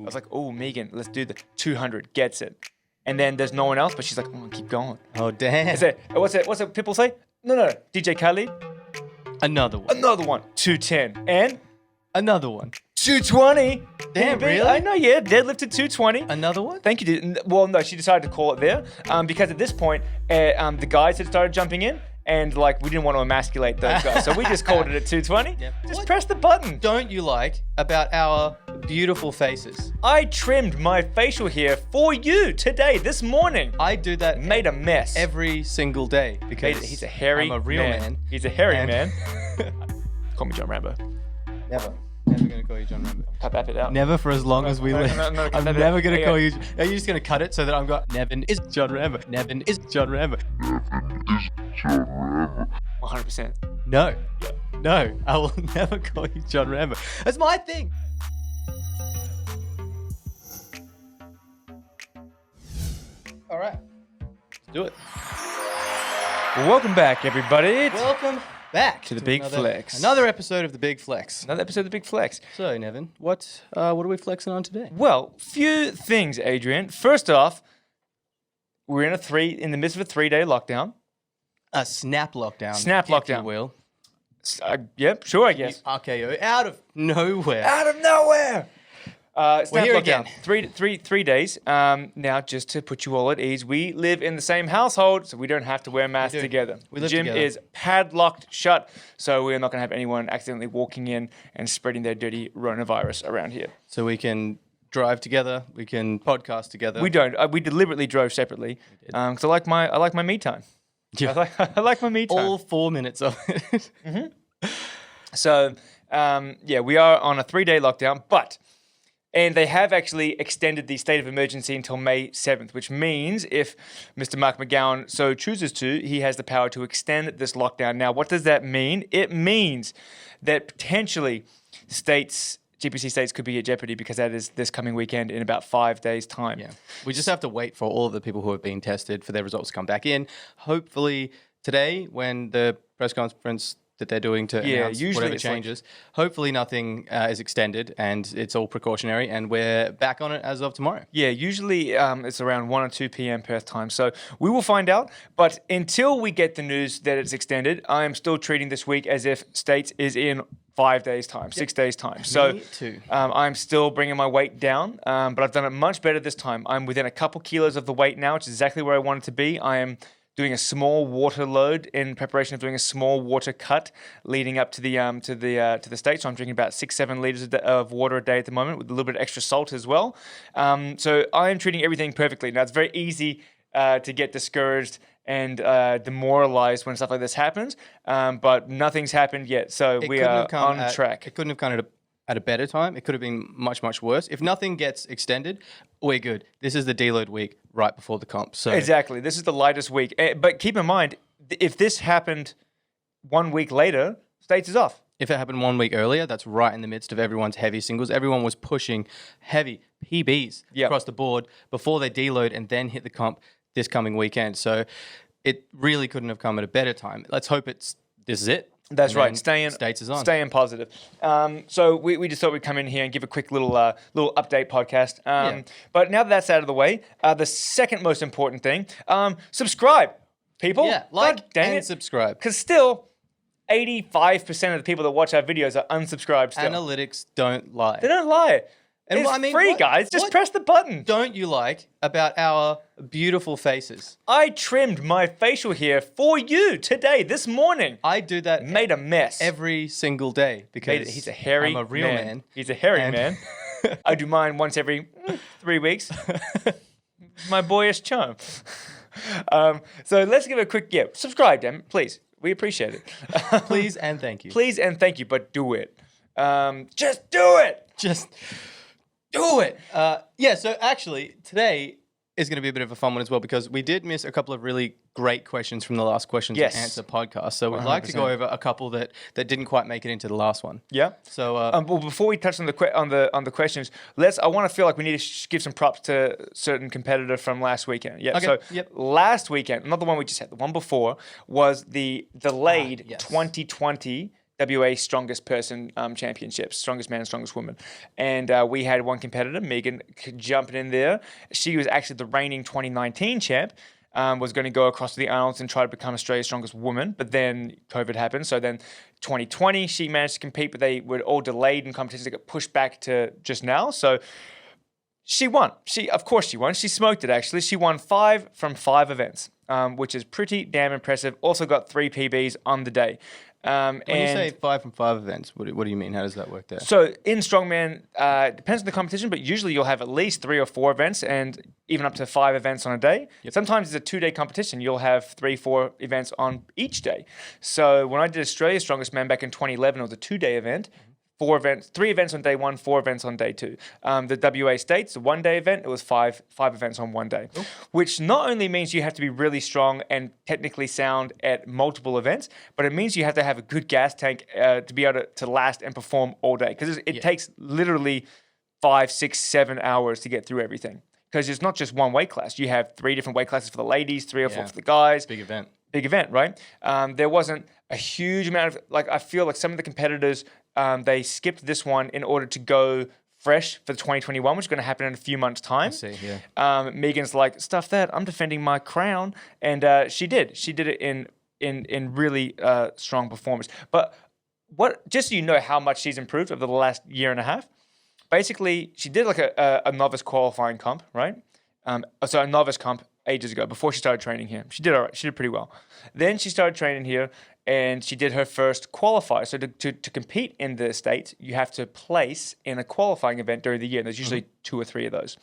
was like, oh, Megan, let's do the 200. Gets it. And then there's no one else, but she's like, oh, keep going. Oh, damn. What's it people say? No. DJ Khaled. Another one. Another one. 210. And? Another one. 220. Damn, really? I know, yeah. Deadlifted 220. Another one? Thank you. Well, no, she decided to call it there because at this point, the guys had started jumping in. And like we didn't want to emasculate those guys, so we just called it at 220. Yep. Just press the button. Don't you like about our beautiful faces? I trimmed my facial hair for you today, this morning. I do that. Made a mess every single day because he's a hairy I'm a real man. He's a hairy man. Call me John Rambo. Never gonna call you John Rambo. Cut that bit out. Never for as long as we live. No, I'm never gonna call you. Are you just gonna cut it so that I've got Nevin is John Rambo? Nevin is John Rambo. 100%. No. No, I will never call you John Rambo. That's my thing. All right, let's do it. Welcome back, everybody. Welcome back to the Big Flex. Another episode of the Big Flex. Another episode of the Big Flex. So, Nevin, what are we flexing on today? Well, few things, Adrian. First off, we're in the midst of a 3-day lockdown. A snap lockdown. Snap lockdown. If you will. Yep, sure, I guess. RKO out of nowhere. Out of nowhere. Snap We're here lockdown. again. 3 days. Now, just to put you all at ease, we live in the same household, so we don't have to wear masks together. We The live gym together. is padlocked shut, so we're not going to have anyone accidentally walking in and spreading their dirty coronavirus around here. So we can drive together. We can podcast together. We don't. We deliberately drove separately because I like my me time. Yeah. I like my me time. All 4 minutes of it. So, we are on a 3-day lockdown, and they have actually extended the state of emergency until May 7th, which means if Mr. Mark McGowan so chooses to, he has the power to extend this lockdown. Now, what does that mean? It means that potentially GPC states could be at jeopardy because that is this coming weekend in about 5 days' time. Yeah. We just have to wait for all of the people who have been tested for their results to come back in. Hopefully today, when the press conference that they're doing to announce whatever changes, hopefully nothing is extended and it's all precautionary and we're back on it as of tomorrow. Yeah, usually it's around 1 or 2 p.m. Perth time. So we will find out. But until we get the news that it's extended, I am still treating this week as if States is in 5 days' time, 6 days' time. So Me too. I'm still bringing my weight down, but I've done it much better this time. I'm within a couple kilos of the weight now, which is exactly where I want it to be. I am doing a small water load in preparation of doing a small water cut leading up to the States. So I'm drinking about 6-7 liters of water a day at the moment with a little bit of extra salt as well. So I am treating everything perfectly. Now it's very easy to get discouraged and demoralized when stuff like this happens, but nothing's happened yet. So we are on track. It couldn't have come at a better time. It could have been much, much worse. If nothing gets extended, we're good. This is the deload week right before the comp. So exactly. This is the lightest week. But keep in mind, if this happened 1 week later, States is off. If it happened 1 week earlier, that's right in the midst of everyone's heavy singles. Everyone was pushing heavy PBs across the board before they deload and then hit the comp this coming weekend. So it really couldn't have come at a better time. Let's hope this is it. That's and right. States is on. Staying positive. So we just thought we'd come in here and give a quick little update podcast. But now that that's out of the way, the second most important thing, subscribe, people. Yeah, subscribe. Because still, 85% of the people that watch our videos are unsubscribed still. Analytics don't lie. They don't lie. And it's free, guys. Just press the button. Don't you like about our beautiful faces? I trimmed my facial hair for you today, this morning. I do that. Made a mess. Every single day because he's a hairy I'm a real man. He's a hairy man. I do mine once every 3 weeks. My boyish charm. So let's give it a quick, subscribe, damn it, please. We appreciate it. Please and thank you. Please and thank you, but do it. Just do it. Just do it. So actually, today is going to be a bit of a fun one as well because we did miss a couple of really great questions from the last questions and answer podcast. So we'd like to go over a couple that didn't quite make it into the last one. Yeah. So well, before we touch on the questions, I want to feel like we need to give some props to a certain competitor from last weekend. Yeah. Okay. Last weekend, not the one we just had, the one before was the delayed 2020 W.A Strongest Person Championships, Strongest Man, Strongest Woman. And we had one competitor, Megan, jumping in there. She was actually the reigning 2019 champ. Was going to go across to the Islands and try to become Australia's strongest woman, but then COVID happened. So then 2020, she managed to compete, but they were all delayed in competitions that got pushed back to just now. So she won. Of course she won. She smoked it, actually. She won 5 from 5 events, which is pretty damn impressive. Also got 3 PBs on the day. When you say 5 from 5 events, what do you mean? How does that work there? So in strongman, depends on the competition, but usually you'll have at least 3 or 4 events and even up to 5 events on a day. Yep. Sometimes it's a 2-day competition. You'll have 3, 4 events on each day. So when I did Australia's Strongest Man back in 2011, it was a 2-day event. 3 events on day 1, 4 events on day 2. The W.A States, a 1-day event, it was 5 events on 1 day, which not only means you have to be really strong and technically sound at multiple events, but it means you have to have a good gas tank to be able to last and perform all day. Because it takes literally 5, 6, 7 hours to get through everything. Because it's not just one weight class. You have 3 different weight classes for the ladies, 3 or 4 for the guys. Big event, right? There wasn't a huge amount of, I feel like some of the competitors, they skipped this one in order to go fresh for the 2021, which is going to happen in a few months' time. I see, yeah. Megan's like, stuff that, I'm defending my crown. And she did. She did it in really strong performance. But just so you know how much she's improved over the last year and a half, basically, she did like a novice qualifying comp, right? So a novice comp ages ago, before she started training here. She did all right. She did pretty well. Then she started training here, and she did her first qualifier. So to compete in the States, you have to place in a qualifying event during the year. And there's usually 2 or 3 of those.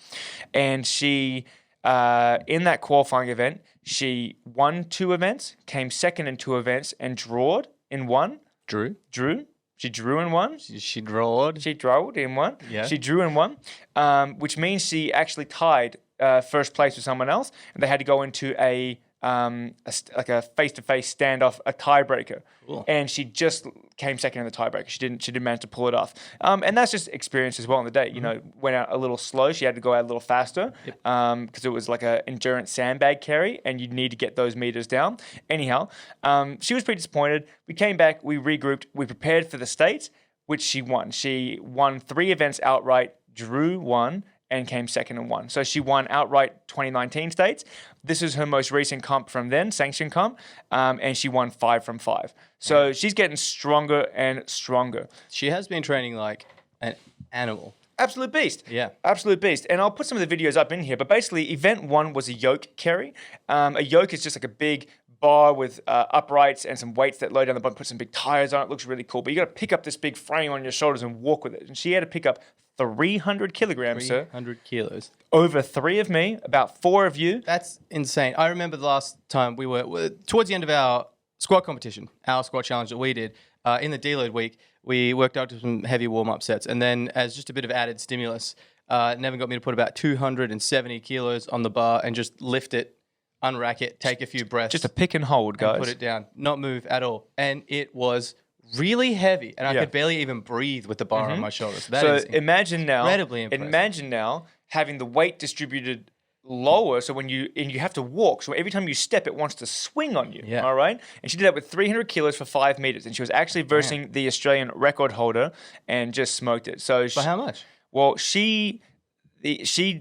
And she, in that qualifying event, she won 2 events, came second in 2 events, and drawed in 1. Drew? She drew in 1. She drawed? She drawed in 1. Yeah. She drew in 1, which means she actually tied first place with someone else, and they had to go into a face-to-face standoff, a tiebreaker. Cool. And she just came second in the tiebreaker. She didn't manage to pull it off. And that's just experience as well on the day. You know, went out a little slow. She had to go out a little faster because it was like an endurance sandbag carry, and you need to get those meters down. Anyhow, she was pretty disappointed. We came back, we regrouped, we prepared for the States, which she won. She won 3 events outright, drew 1, and came second in 1. So she won outright 2019 States. This is her most recent comp from then, sanctioned comp, and she won 5 from 5. So she's getting stronger and stronger. She has been training like an animal. Absolute beast. Yeah. Absolute beast. And I'll put some of the videos up in here, but basically event 1 was a Yolk Carry. A yoke is just like a big bar with uprights and some weights that load down the bottom, put some big tires on it. Looks really cool. But you got to pick up this big frame on your shoulders and walk with it. And she had to pick up 300 kilograms, 300 kilos. Over 3 of me, about 4 of you. That's insane. I remember the last time we were towards the end of our squat competition, our squat challenge that we did, in the deload week, we worked out to some heavy warm-up sets. And then as just a bit of added stimulus, Nevin got me to put about 270 kilos on the bar and just lift it, unrack it, take a few breaths. Just a pick and hold, guys. And put it down, not move at all. And it was really heavy, and I could barely even breathe with the bar on my shoulders. So imagine now, incredibly impressive. Imagine now having the weight distributed lower, so when you have to walk, so every time you step, it wants to swing on you. Yeah. All right, and she did that with 300 kilos for 5 meters, and she was actually versing the Australian record holder and just smoked it. So by how much? Well, she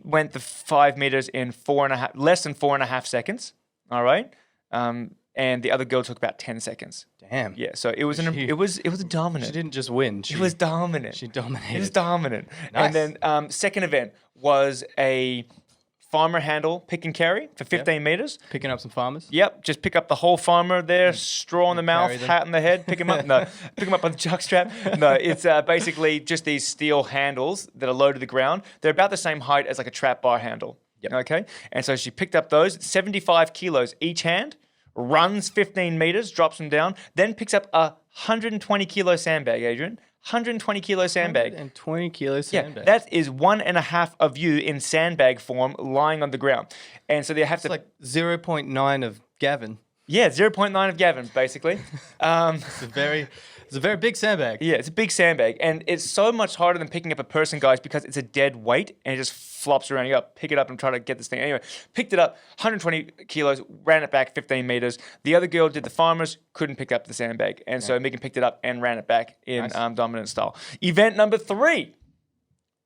went the 5 meters in less than 4.5 seconds. All right. And the other girl took about 10 seconds. Damn. Yeah, so it was dominant. She didn't just win. It was dominant. She dominated. It was dominant. Nice. And then second event was a farmer handle pick and carry for 15 meters. Picking up some farmers? Yep, just pick up the whole farmer there, straw in the mouth, hat in the head, pick him up. No, pick him up on the jock strap. No, it's basically just these steel handles that are low to the ground. They're about the same height as like a trap bar handle. Yep. Okay, and so she picked up those, 75 kilos each hand, runs 15 meters, drops them down, then picks up a 120 kilo sandbag, Adrian. 120 kilo sandbag. 120 kilo sandbag. Yeah, that is 1.5 of you in sandbag form lying on the ground. And so they have it's like 0.9 of Gavin. Yeah, 0.9 of Gavin, basically. It's a very It's a very big sandbag. Yeah, it's a big sandbag. And it's so much harder than picking up a person, guys, because it's a dead weight and it just flops around. You got to pick it up and try to get this thing. Anyway, picked it up, 120 kilos, ran it back 15 meters. The other girl did the farmers, couldn't pick up the sandbag. And so Megan picked it up and ran it back in dominant style. Event number 3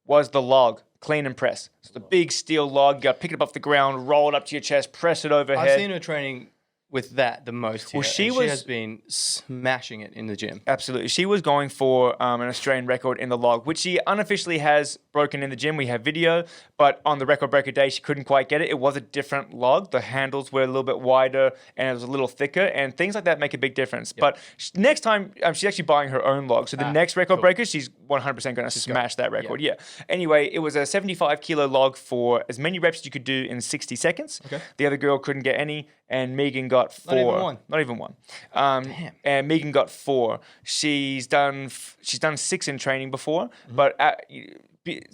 was the log. Clean and press. So the big steel log, you got to pick it up off the ground, roll it up to your chest, press it overhead. I've seen her training with that the most here. Well, she has been smashing it in the gym. Absolutely. She was going for an Australian record in the log, which she unofficially has broken in the gym. We have video, but on the record breaker day, she couldn't quite get it. It was a different log. The handles were a little bit wider and it was a little thicker, and things like that make a big difference. Yep. But next time, she's actually buying her own log. So the next record breaker, she's 100% going to smash that record. Yeah. Anyway, it was a 75 kilo log for as many reps as you could do in 60 seconds. Okay. The other girl couldn't get any, and Megan got 4. Not even one. And Megan got 4. She's done 6 in training before, but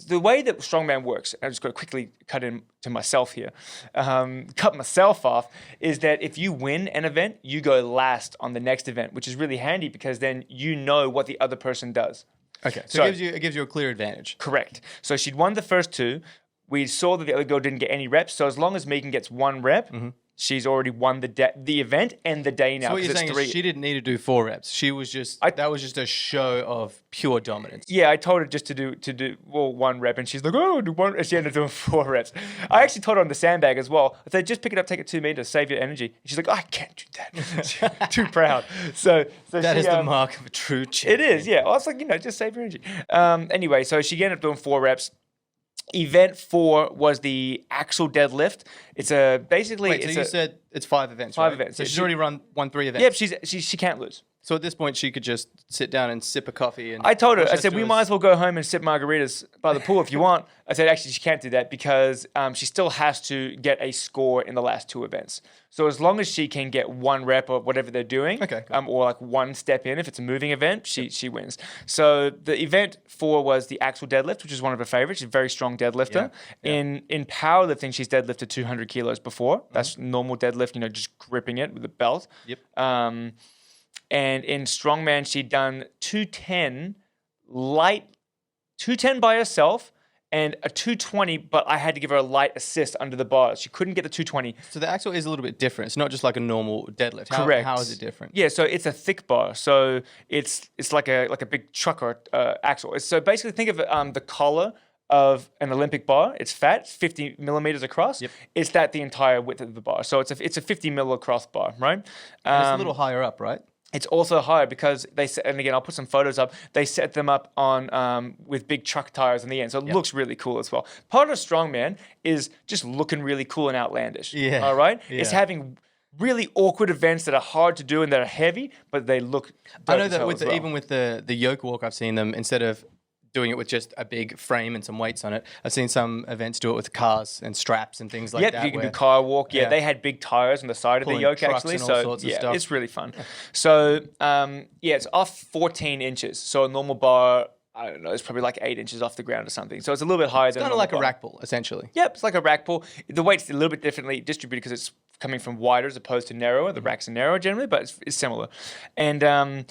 the way that strongman works, I'm just going to quickly cut into myself here, cut myself off, is that if you win an event, you go last on the next event, which is really handy because then you know what the other person does. Okay, so it gives you a clear advantage. Correct. So she'd won the first 2. We saw that the other girl didn't get any reps, so as long as Megan gets 1 rep, she's already won the event and the day now. So what you're saying is she didn't need to do 4 reps. She was that was just a show of pure dominance. Yeah, I told her just to do 1 rep, and she's like, oh, do 1. And she ended up doing 4 reps. I actually told her on the sandbag as well. I said, just pick it up, take it 2 meters, save your energy. And she's like, oh, I can't do that. She's too proud. So that is the mark of a true champion. It is, yeah. I was like, just save your energy. Anyway, so she ended up doing 4 reps. Event 4 was the axle deadlift. It's basically. Wait, so you said it's 5 events. 5 events. So she's already won 3 events. Yep, she can't lose. So at this point, she could just sit down and sip a coffee. And I told her, I said, we might as well go home and sip margaritas by the pool if you want. I said, actually, she can't do that because she still has to get a score in the last 2 events. So as long as she can get 1 rep of whatever they're doing, or like 1 step in, if it's a moving event, she wins. So the event 4 was the axle deadlift, which is one of her favorites. She's a very strong deadlifter. Yeah. In powerlifting, she's deadlifted 200 kilos before. That's normal deadlift, just gripping it with a belt. Yep. And in strongman, she'd done 210 light, 210 by herself, and a 220, but I had to give her a light assist under the bar. She couldn't get the 220. So the axle is a little bit different. It's not just like a normal deadlift. Correct. How is it different? Yeah, so it's a thick bar. So it's like a big trucker axle. So basically think of the collar of an Olympic bar. It's fat, it's 50 millimeters across. Yep. It's the entire width of the bar. So it's a 50 mil across bar, right? It's a little higher up, right? It's also higher because and again, I'll put some photos up. They set them up on with big truck tires on the end, so it looks really cool as well. Part of strongman is just looking really cool and outlandish. Yeah. All right. Yeah. It's having really awkward events that are hard to do and that are heavy, but they look. I know that even with the yoke walk, I've seen them instead of doing it with just a big frame and some weights on it. I've seen some events do it with cars and straps and things like that. Yeah, you can do car walk. Yeah, they had big tires on the side of the yoke actually. So it's really fun. So it's off 14 inches. So a normal bar, I don't know, it's probably like 8 inches off the ground or something. So it's a little bit higher than kind of like a rack pull, essentially. Yep, it's like a rack pull. The weight's a little bit differently distributed because it's coming from wider as opposed to narrower. The racks are narrower generally, but it's similar. And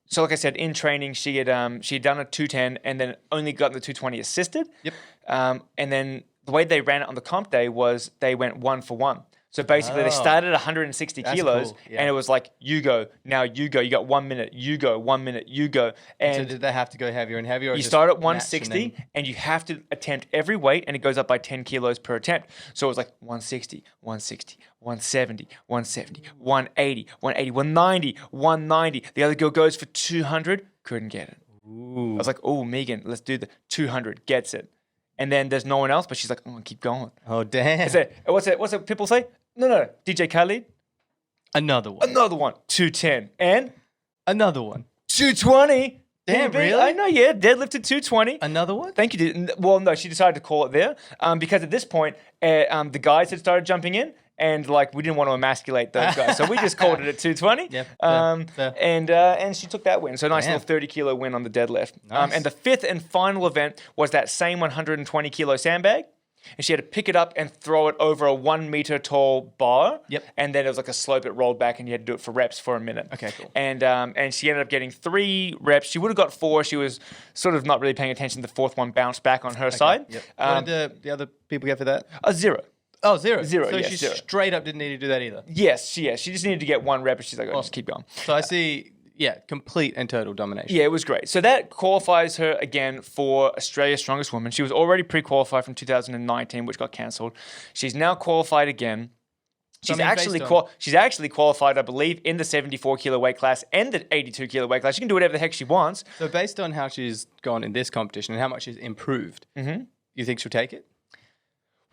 so like I said, in training, she had done a 210 and then only gotten the 220 assisted. Yep. And then the way they ran it on the comp day was they went 1 for 1. So basically, they started at 160 kilos, and it was like, you go, now you go. You got 1 minute, you go, 1 minute, you go. And so did they have to go heavier and heavier? Or you start at 160, and you have to attempt every weight, and it goes up by 10 kilos per attempt. So it was like 160, 160, 170, 170, 180, 180, 190, 190. The other girl goes for 200, couldn't get it. Ooh. I was like, oh, Megan, let's do the 200, gets it. And then there's no one else, but she's like, oh, keep going. Oh, damn. What's it people say? No. DJ Khaled. Another one. 210. And? Another one. 220. Damn, really? I know, yeah. Deadlifted 220. Another one? Thank you. Well, no, she decided to call it there because at this point, the guys had started jumping in. And we didn't want to emasculate those guys, so we just called it at 220. Yeah, and she took that win. So a nice little 30-kilo win on the deadlift. Nice. And the 5th and final event was that same 120-kilo sandbag. and she had to pick it up and throw it over a 1 meter tall bar. Yep. And then it was like a slope that rolled back, and you had to do it for reps for a minute. Okay, cool. And she ended up getting 3 reps. She would have got 4. She was sort of not really paying attention. The 4th one bounced back on her side. Yep. What did the other people get for that? A 0. Oh, 0. Zero, So yes, she 0. straight up didn't need to do that either. Yes, she just needed to get 1 rep, and she's like, oh, just keep going. So I see, complete and total domination. Yeah, it was great. So that qualifies her again for Australia's Strongest Woman. She was already pre-qualified from 2019, which got cancelled. She's now qualified again. She's actually qualified, I believe, in the 74 kilo weight class and the 82 kilo weight class. She can do whatever the heck she wants. So based on how she's gone in this competition and how much she's improved, you think she'll take it?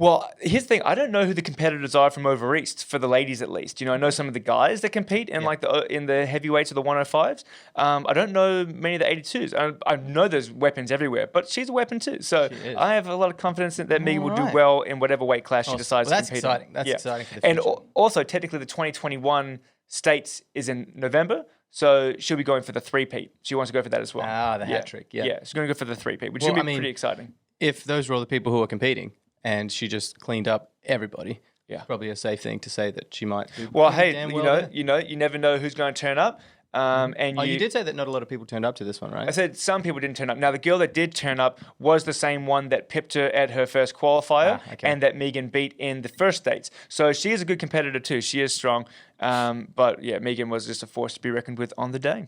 Well, here's the thing. I don't know who the competitors are from over east, for the ladies at least. I know some of the guys that compete in in the heavyweights or the 105s. I don't know many of the 82s. I know there's weapons everywhere, but she's a weapon too. So I have a lot of confidence that Megan will do well in whatever weight class she decides to compete in. That's exciting for the future. And also, technically, the 2021 States is in November. So she'll be going for the 3-peat. She wants to go for that as well. The hat trick, Yeah, she's going to go for the 3-peat, which should be pretty exciting. If those were all the people who are competing, and she just cleaned up everybody. Yeah, probably a safe thing to say that she might. Well, hey, you never know who's going to turn up. You did say that not a lot of people turned up to this one, right? I said some people didn't turn up. Now, the girl that did turn up was the same one that pipped her at her first qualifier and that Megan beat in the first states. So she is a good competitor too. She is strong. But yeah, Megan was just a force to be reckoned with on the day.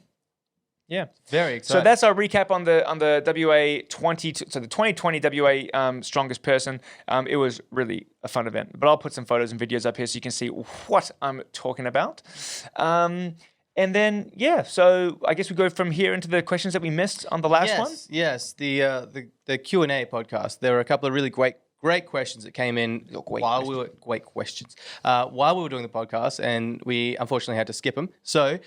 Yeah, very exciting. So that's our recap on the WA 20. So the 2020 WA Strongest Person. It was really a fun event. But I'll put some photos and videos up here so you can see what I'm talking about. And then so I guess we go from here into the questions that we missed on the last one. Yes, the Q&A podcast. There were a couple of really great questions that came in while we were doing the podcast, and we unfortunately had to skip them. So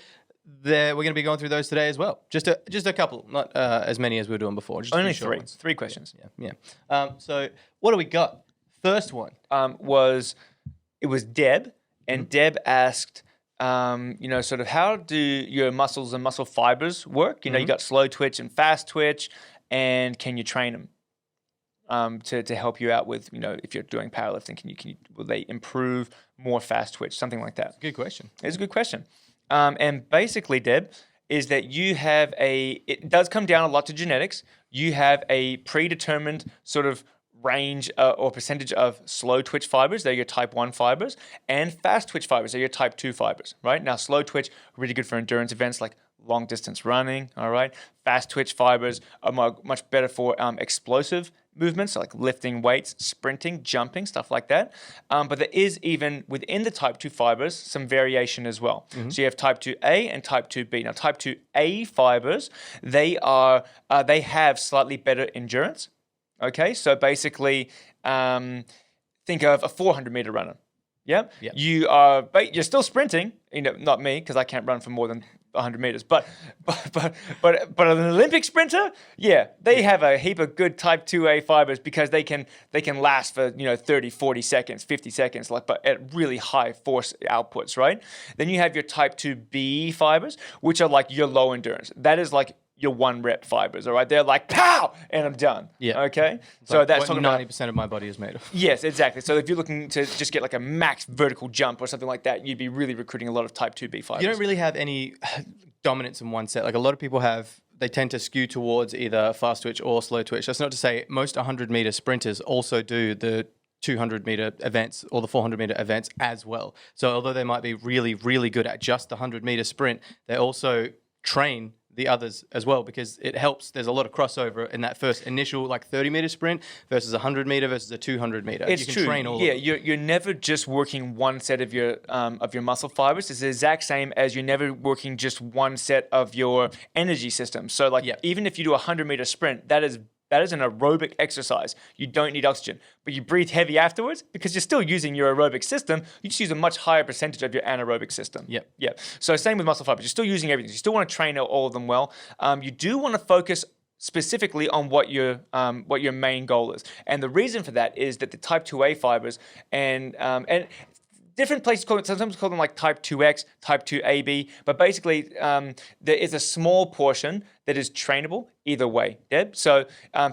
we're going to be going through those today as well. Just a couple, not as many as we were doing before. Just only short ones. 3 questions. Yeah. So what do we got? First one was Deb, and Deb asked, sort of how do your muscles and muscle fibers work? You got slow twitch and fast twitch, and can you train them to help you out with, if you're doing powerlifting, will they improve more fast twitch, something like that? Good question. It's a good question. And basically, Deb, is that it does come down a lot to genetics. You have a predetermined sort of range or percentage of slow twitch fibers, they're your type 1 fibers, and fast twitch fibers, they're your type 2 fibers, right? Now, slow twitch, really good for endurance events like long distance running, all right? Fast twitch fibers are much better for explosive movements, like lifting weights, sprinting, jumping, stuff like that. But there is even within the type 2 fibers some variation as well. So you have type 2A and type 2B. Now, type 2A fibers, they have slightly better endurance. Okay, so basically, think of a 400-meter runner. Yeah, you're still sprinting. Not me, because I can't run for more than 100 meters. But an Olympic sprinter, they have a heap of good type 2A fibers because they can last for 30, 40 seconds, 50 seconds, but at really high force outputs, right? Then you have your type 2B fibers, which are like your low endurance. That is like your 1 rep fibers, all right? They're like, pow, and I'm done. Yeah. Okay? So like that's talking 90% of my body is made of. Yes, exactly. So if you're looking to just get like a max vertical jump or something like that, you'd be really recruiting a lot of type 2B fibers. You don't really have any dominance in one set. Like a lot of people they tend to skew towards either fast twitch or slow twitch. That's not to say most 100-meter sprinters also do the 200-meter events or the 400-meter events as well. So although they might be really, really good at just the 100-meter sprint, they also train the others as well, because it helps. There's a lot of crossover in that first initial 30-meter sprint versus a 100-meter versus a 200-meter. It's you can true. Train all you're never just working one set of your muscle fibers. It's the exact same as you're never working just one set of your energy system. So even if you do a 100-meter sprint, that is an aerobic exercise. You don't need oxygen, but you breathe heavy afterwards because you're still using your aerobic system. You just use a much higher percentage of your anaerobic system. Yep. So same with muscle fibers. You're still using everything. You still want to train all of them well. You do want to focus specifically on what your main goal is, and the reason for that is that the type 2A fibers and different places sometimes call them like type 2X, type 2AB, but basically there is a small portion that is trainable either way, Deb. So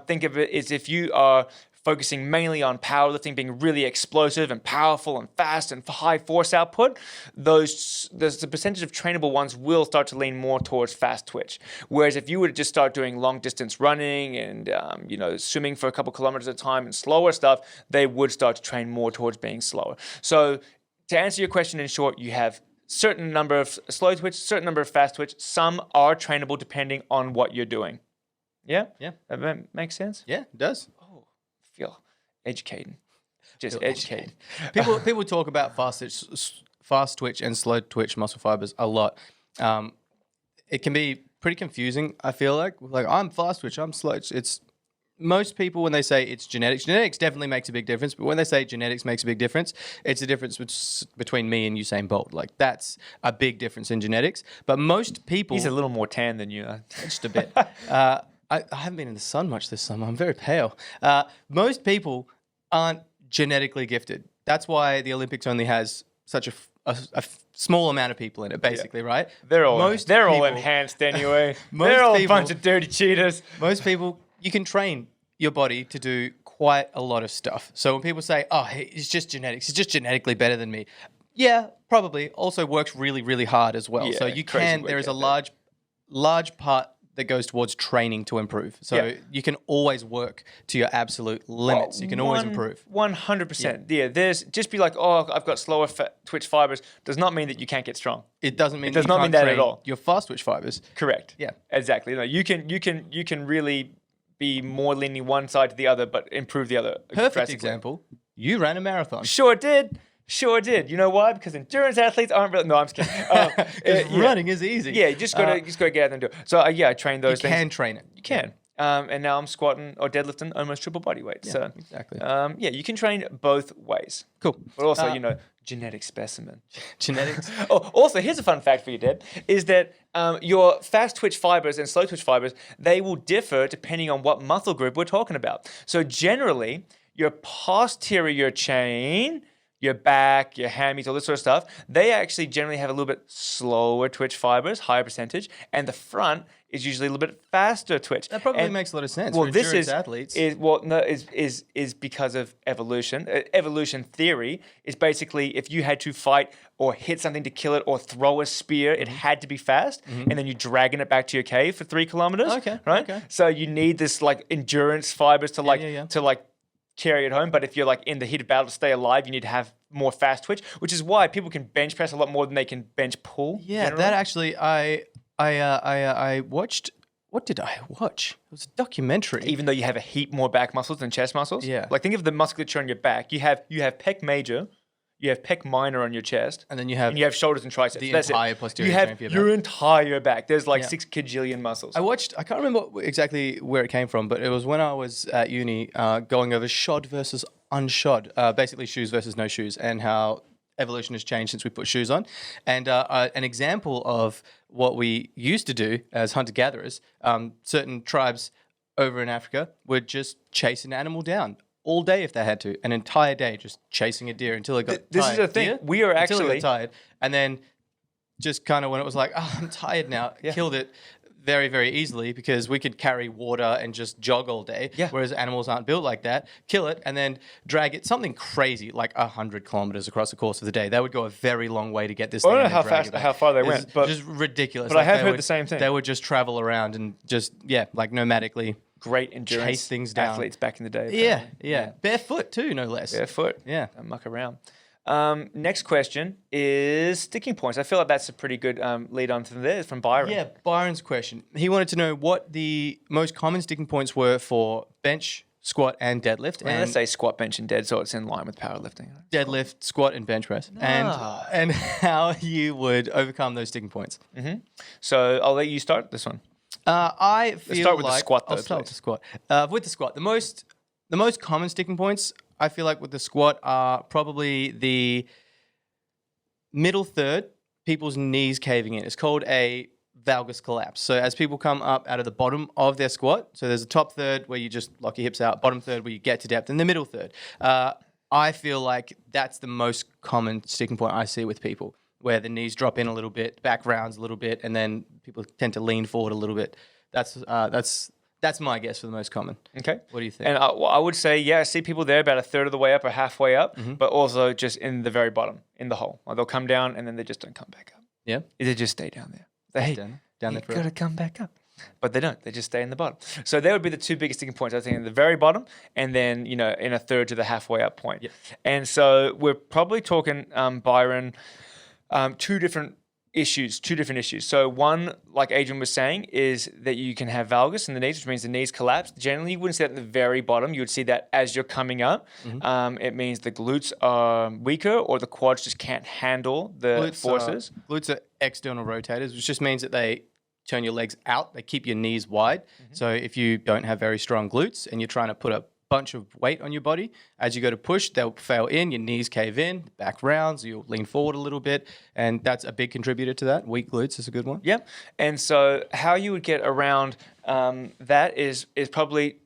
think of it as if you are focusing mainly on powerlifting, being really explosive and powerful and fast and high force output, the percentage of trainable ones will start to lean more towards fast twitch. Whereas if you were to just start doing long distance running and swimming for a couple kilometers at a time and slower stuff, they would start to train more towards being slower. So to answer your question in short, you have certain number of slow twitch, certain number of fast twitch. Some are trainable depending on what you're doing. Yeah? Yeah. That makes sense? Yeah, it does. Oh, feel educating. Just educating. People talk about fast twitch and slow twitch muscle fibers a lot. It can be pretty confusing, I feel like. Like, I'm fast twitch, I'm slow. It's most people, when they say it's genetics definitely makes a big difference. But when they say genetics makes a big difference, it's a difference between me and Usain Bolt. Like, that's a big difference in genetics. But most people... He's a little more tan than you. Just a bit. I haven't been in the sun much this summer. I'm very pale. Most people aren't genetically gifted. That's why the Olympics only has such a small amount of people in it, basically, right? They're all enhanced anyway. They're all a bunch of dirty cheaters. Most people, you can train your body to do quite a lot of stuff. So when people say, oh, hey, it's just genetics, it's just genetically better than me. Yeah, probably. Also works really, really hard as well. Yeah, so you can, there is a large part that goes towards training to improve. So you can always work to your absolute limits. You can always improve. 100%. Yeah, there's just be like, oh, I've got slower twitch fibers. Does not mean that you can't get strong. It doesn't mean it does not mean that at all. Your fast twitch fibers. Correct. Yeah, exactly. No, you can really be more leaning one side to the other, but improve the other. Perfect example. You ran a marathon. Sure did. You know why? Because endurance athletes aren't really... No, I'm just kidding. Running is easy. Yeah, you just gotta get out there and do it. So I train those things. You can train it. You can. And now I'm squatting or deadlifting almost triple body weight. Yeah, so exactly. You can train both ways. Cool. But also, genetic specimen. Genetics. Also, here's a fun fact for you, Deb, is that your fast twitch fibers and slow twitch fibers, they will differ depending on what muscle group we're talking about. So generally, your posterior chain, your back, your hammies, all this sort of stuff, they actually generally have a little bit slower twitch fibers, higher percentage, and the front is usually a little bit faster twitch. That probably makes a lot of sense for this athletes. is because of evolution. Evolution theory is basically if you had to fight or hit something to kill it or throw a spear, it had to be fast, and then you're dragging it back to your cave for 3 kilometers. Okay. Right? Okay. So you need this like endurance fibers to carry it home. But if you're like in the heat of battle to stay alive, you need to have more fast twitch, which is why people can bench press a lot more than they can bench pull. Yeah, generally. that actually, I watched. What did I watch? It was a documentary. Even though you have a heap more back muscles than chest muscles. Yeah. Like think of the musculature on your back. You have pec major, you have pec minor on your chest, and then you have shoulders and triceps. The That's entire it. posterior You have chain for your your back. entire back. There's like 6 kajillion muscles. I can't remember exactly where it came from, but it was when I was at uni going over shod versus unshod, basically shoes versus no shoes, and how evolution has changed since we put shoes on. And an example of what we used to do as hunter-gatherers, certain tribes over in Africa would just chase an animal down all day if they had to, an entire day just chasing a deer until it got tired. This is the thing. We are until actually it got tired, and then just kind of when it was like, oh, I'm tired now, killed it very, very easily because we could carry water and just jog all day, whereas animals aren't built like that. Kill it and then drag it something crazy like 100 kilometers across the course of the day. They would go a very long way to get this thing. I don't know how far they went, but just ridiculous. But I have heard the same thing. They would just travel around and just like nomadically. Great endurance chase things down. Athletes back in the day. Yeah. Barefoot too, no less. Barefoot. Yeah. Don't muck around. Next question is sticking points. I feel like that's a pretty good lead on to this from Byron. Yeah, Byron's question. He wanted to know what the most common sticking points were for bench, squat, and deadlift. And let's say squat, bench, and dead, so it's in line with powerlifting. Deadlift, squat, and bench press. And how you would overcome those sticking points. Mm-hmm. So I'll let you start this one. I feel Let's start with the squat, though. I'll start with the squat. With the squat, the most common sticking points, I feel like with the squat are probably the middle third, people's knees caving in. It's called a valgus collapse. So as people come up out of the bottom of their squat, so there's a top third where you just lock your hips out, bottom third where you get to depth, and the middle third. I feel like that's the most common sticking point I see with people, where the knees drop in a little bit, back rounds a little bit, and then people tend to lean forward a little bit. That's That's my guess for the most common. Okay. What do you think? And I would say, yeah, I see people there about a third of the way up or halfway up, but also just in the very bottom, in the hole. Like they'll come down and then they just don't come back up. Yeah. They just stay down there. They down you there got to come back up. But they don't. They just stay in the bottom. So there would be the two biggest sticking points, I think, in the very bottom and then, in a third to the halfway up point. Yep. And so we're probably talking, Byron, two different issues. So one, like Adrian was saying, is that you can have valgus in the knees, which means the knees collapse. Generally, you wouldn't see that at the very bottom. You would see that as you're coming up. It means the glutes are weaker or the quads just can't handle the forces. Glutes are external rotators, which just means that they turn your legs out. They keep your knees wide. So if you don't have very strong glutes and you're trying to put a bunch of weight on your body, as you go to push, they'll fail in, your knees cave in, back rounds, you'll lean forward a little bit, and that's a big contributor to that. Weak glutes is a good one. Yep. And so how you would get around that is probably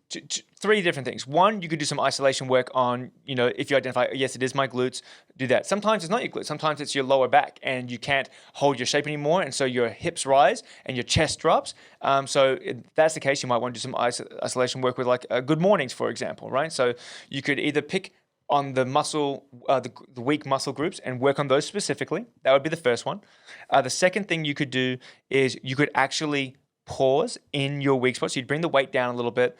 three different things. One, you could do some isolation work on, if you identify, yes, it is my glutes, do that. Sometimes it's not your glutes. Sometimes it's your lower back and you can't hold your shape anymore. And so your hips rise and your chest drops. So if that's the case, you might want to do some isolation work with like good mornings, for example, right? So you could either pick on the muscle, the weak muscle groups and work on those specifically. That would be the first one. The second thing you could do is you could actually pause in your weak spot. So you'd bring the weight down a little bit.